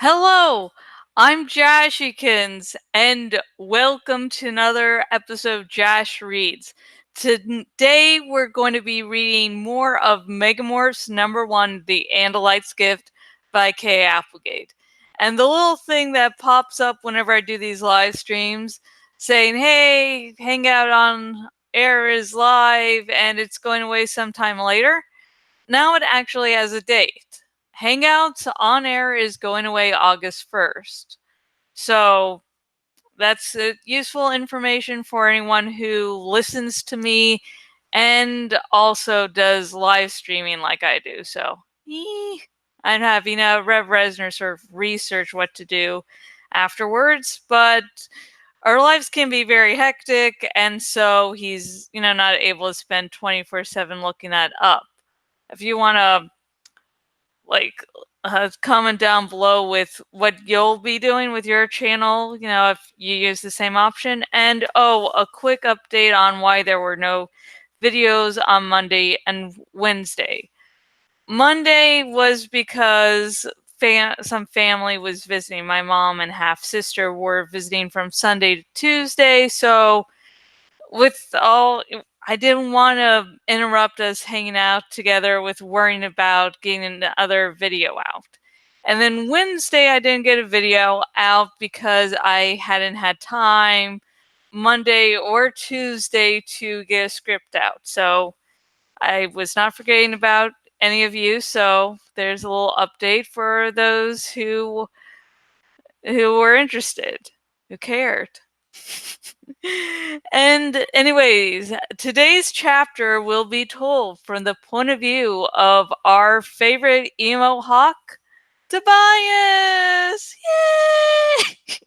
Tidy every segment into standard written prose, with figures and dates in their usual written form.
Hello, I'm Jashikins, and welcome to another episode of Jash Reads. Today we're going to be reading more of Megamorphs #1, The Andalite's Gift by Kay Applegate. And the little thing that pops up whenever I do these live streams saying, hey, Hangout on Air is live and it's going away sometime later, now it actually has a date. Hangouts on Air is going away August 1st. So that's useful information for anyone who listens to me and also does live streaming like I do. So I'm having Rev Resner sort of research what to do afterwards, but our lives can be very hectic, and so he's not able to spend 24/7 looking that up. If you want to comment down below with what you'll be doing with your channel, if you use the same option. And a quick update on why there were no videos on Monday and Wednesday. Monday was because some family was visiting. My mom and half sister were visiting from Sunday to Tuesday, so I didn't want to interrupt us hanging out together with worrying about getting another video out. And then Wednesday, I didn't get a video out because I hadn't had time Monday or Tuesday to get a script out. So I was not forgetting about any of you. So there's a little update for those who were interested, who cared. And anyways, today's chapter will be told from the point of view of our favorite emo hawk, Tobias! Yay!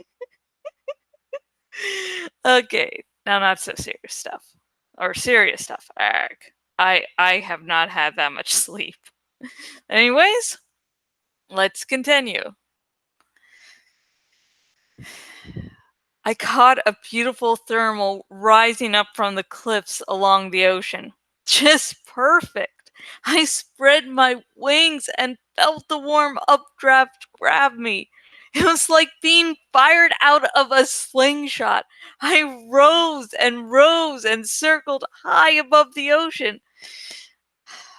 Okay, now not so serious stuff. Or serious stuff. I have not had that much sleep. Anyways, let's continue. I caught a beautiful thermal rising up from the cliffs along the ocean. Just perfect. I spread my wings and felt the warm updraft grab me. It was like being fired out of a slingshot. I rose and circled high above the ocean.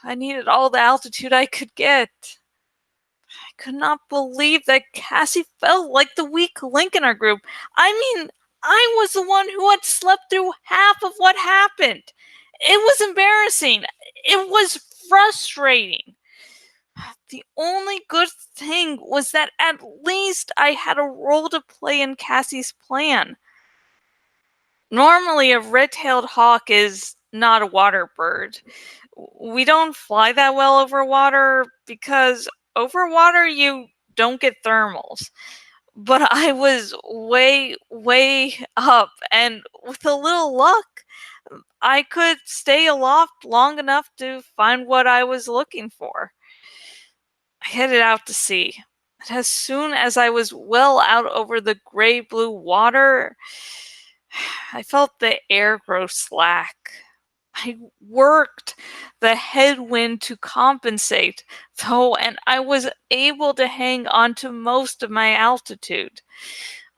I needed all the altitude I could get. I could not believe that Cassie felt like the weak link in our group. I mean, I was the one who had slept through half of what happened. It was embarrassing. It was frustrating. The only good thing was that at least I had a role to play in Cassie's plan. Normally, a red-tailed hawk is not a water bird. We don't fly that well over water because over water you don't get thermals. But I was way, way up, and with a little luck, I could stay aloft long enough to find what I was looking for. I headed out to sea, and as soon as I was well out over the gray-blue water, I felt the air grow slack. I worked the headwind to compensate, though, and I was able to hang on to most of my altitude.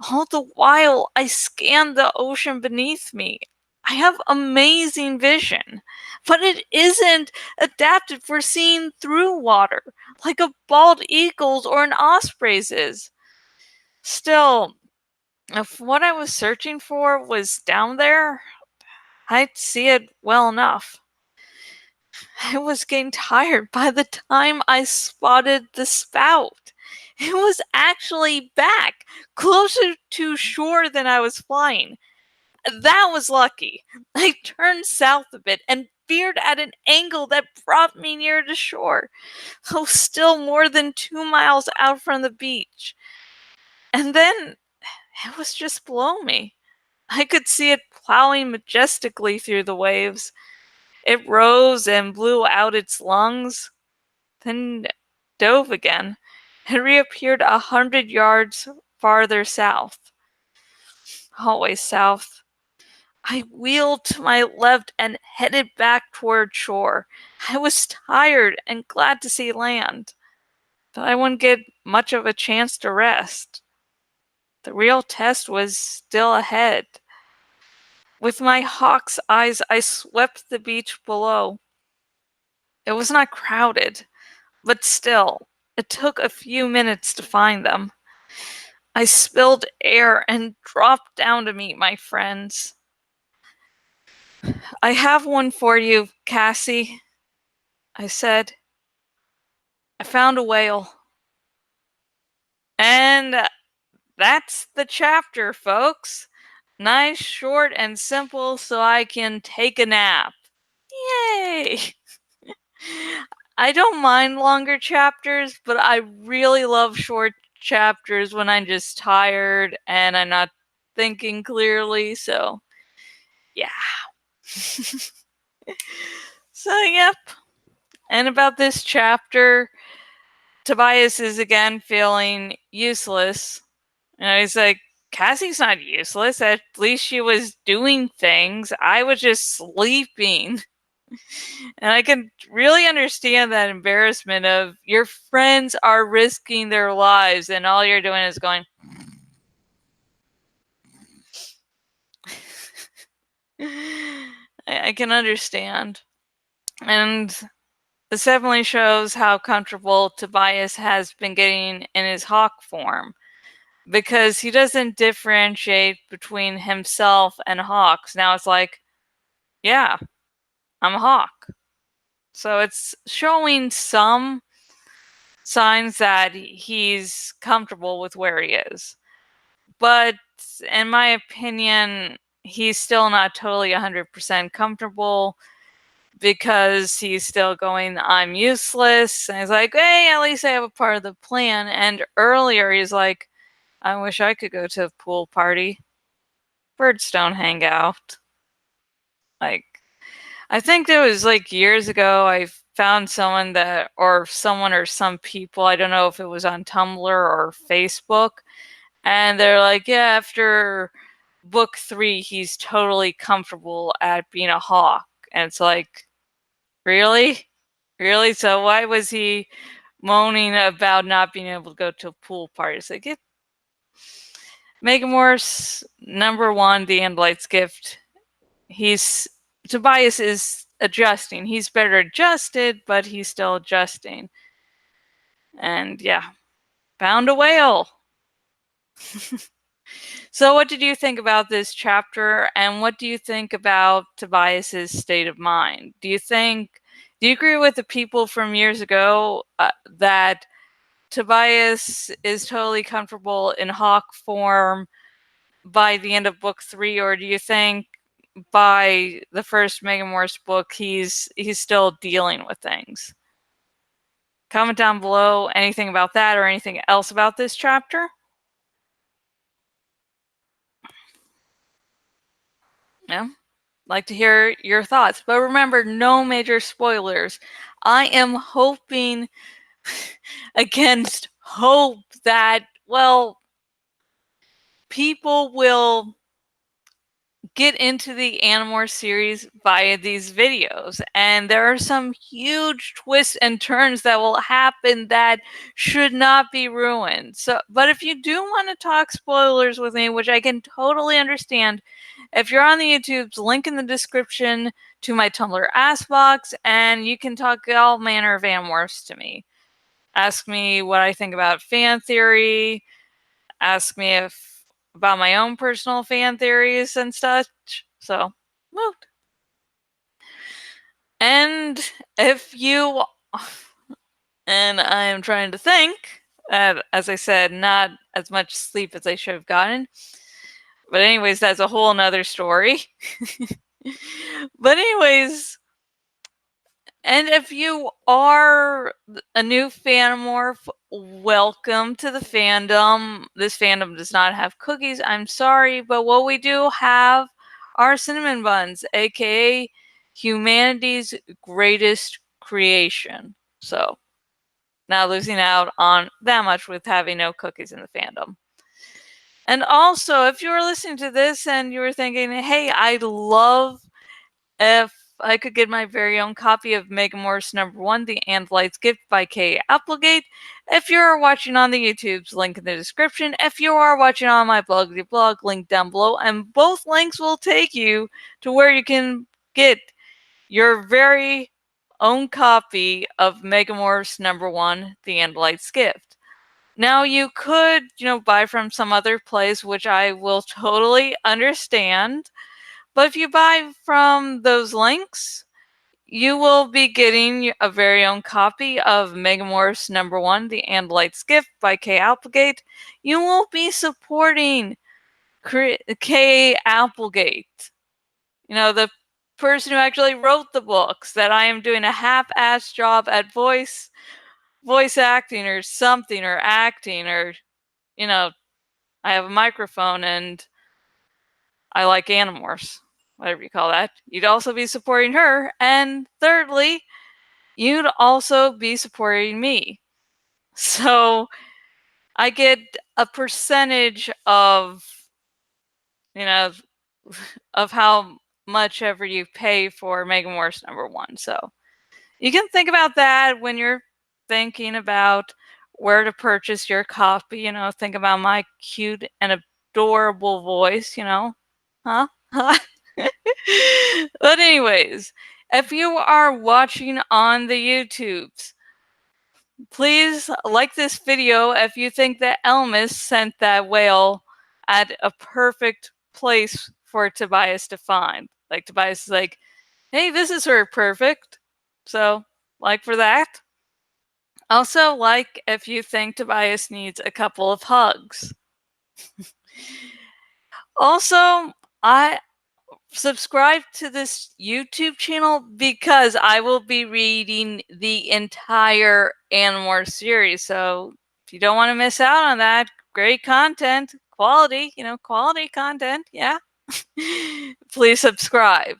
All the while, I scanned the ocean beneath me. I have amazing vision, but it isn't adapted for seeing through water, like a bald eagle's or an osprey's is. Still, if what I was searching for was down there, I'd see it well enough. I was getting tired by the time I spotted the spout. It was actually back, closer to shore than I was flying. That was lucky. I turned south a bit and veered at an angle that brought me near to shore, though still more than 2 miles out from the beach. And then it was just below me. I could see it plowing majestically through the waves. It rose and blew out its lungs, then dove again, and reappeared 100 yards farther south. Always south. I wheeled to my left and headed back toward shore. I was tired and glad to see land. but I wouldn't get much of a chance to rest. The real test was still ahead. With my hawk's eyes, I swept the beach below. It was not crowded, but still, it took a few minutes to find them. I spilled air and dropped down to meet my friends. I have one for you, Cassie, I said. I found a whale. And that's the chapter, folks. Nice, short, and simple so I can take a nap. Yay! I don't mind longer chapters, but I really love short chapters when I'm just tired and I'm not thinking clearly, so yeah. So, yep. And about this chapter, Tobias is again feeling useless. He's like, Cassie's not useless. At least she was doing things. I was just sleeping. And I can really understand that embarrassment of your friends are risking their lives and all you're doing is going. I can understand. And this definitely shows how comfortable Tobias has been getting in his hawk form, because he doesn't differentiate between himself and hawks. Now it's like, yeah, I'm a hawk. So it's showing some signs that he's comfortable with where he is. But in my opinion, he's still not totally 100% comfortable, because he's still going, I'm useless. And he's like, hey, at least I have a part of the plan. And earlier he's like, I wish I could go to a pool party. Birds don't hang out. Like, I think it was like years ago, I found someone or some people, I don't know if it was on Tumblr or Facebook, and they're like, yeah, after book 3, he's totally comfortable at being a hawk. And it's like, really? Really? So why was he moaning about not being able to go to a pool party? It's like, Megamorphs #1, The Andalite's Gift. Tobias is adjusting. He's better adjusted, but he's still adjusting. And yeah, found a whale. So what did you think about this chapter, and what do you think about Tobias's state of mind? Do you agree with the people from years ago that Tobias is totally comfortable in hawk form by the end of book 3, or do you think by the first Megamorphs book he's still dealing with things? Comment down below anything about that or anything else about this chapter. Yeah, like to hear your thoughts, but remember, no major spoilers. I am hoping against hope that, well, people will get into the Animorphs series via these videos, and there are some huge twists and turns that will happen that should not be ruined. So, but if you do want to talk spoilers with me, which I can totally understand, if you're on the YouTube's link in the description to my Tumblr Ask Box, and you can talk all manner of Animorphs to me. Ask me what I think about fan theory. Ask me about my own personal fan theories and such. So, moved. And if you, and I am trying to think, as I said, not as much sleep as I should have gotten. But anyways, that's a whole nother story. But anyways, and if you are a new Fanmorph, welcome to the fandom. This fandom does not have cookies, I'm sorry, but what we do have are cinnamon buns, aka humanity's greatest creation. So, not losing out on that much with having no cookies in the fandom. And also, if you were listening to this and you were thinking, hey, I'd love if I could get my very own copy of Megamorphs #1, The Andalite's Gift by K. Applegate. If you are watching on the YouTube's link in the description. If you are watching on my blog, the blog link down below, and both links will take you to where you can get your very own copy of Megamorphs #1, The Andalite's Gift. Now you could, buy from some other place, which I will totally understand. But if you buy from those links, you will be getting a very own copy of Megamorphs #1, The Andalite's Gift by K. Applegate. You will be supporting K. Applegate. The person who actually wrote the books, that I am doing a half-ass job at voice acting or something, or acting, or, I have a microphone and I like Animorphs, whatever you call that. You'd also be supporting her. And thirdly, you'd also be supporting me. So I get a percentage of, of how much ever you pay for Megamorphs #1. So you can think about that when you're thinking about where to purchase your copy. Think about my cute and adorable voice, huh? But anyways, if you are watching on the YouTubes, please like this video if you think that Elmas sent that whale at a perfect place for Tobias to find. Like, Tobias is like, hey, this is her perfect. So, like for that. Also, like if you think Tobias needs a couple of hugs. Also, I subscribe to this YouTube channel because I will be reading the entire Animorphs series. So if you don't want to miss out on that, great content, quality, quality content, yeah, please subscribe.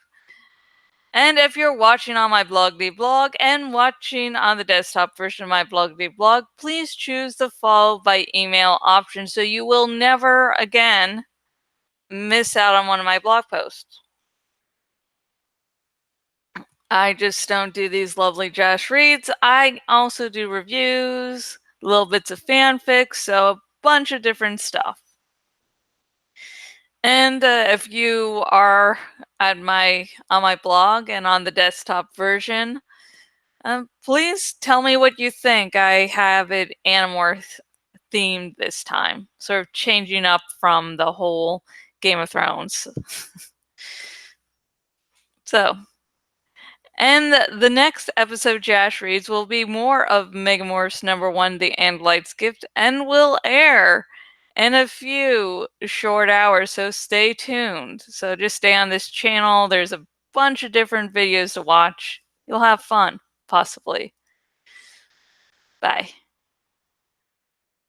And if you're watching on my blog, the blog, and watching on the desktop version of my blog, the blog, please choose the follow by email option so you will never again miss out on one of my blog posts. I just don't do these lovely Jash reads. I also do reviews, little bits of fanfics, so a bunch of different stuff. And if you are on my blog and on the desktop version, please tell me what you think. I have it Animorph themed this time, sort of changing up from the whole Game of Thrones. So, and the next episode Jash reads will be more of Megamorphs #1, The Andalite's Gift, and will air in a few short hours, so stay tuned. So just stay on this channel. There's a bunch of different videos to watch. You'll have fun, possibly. Bye.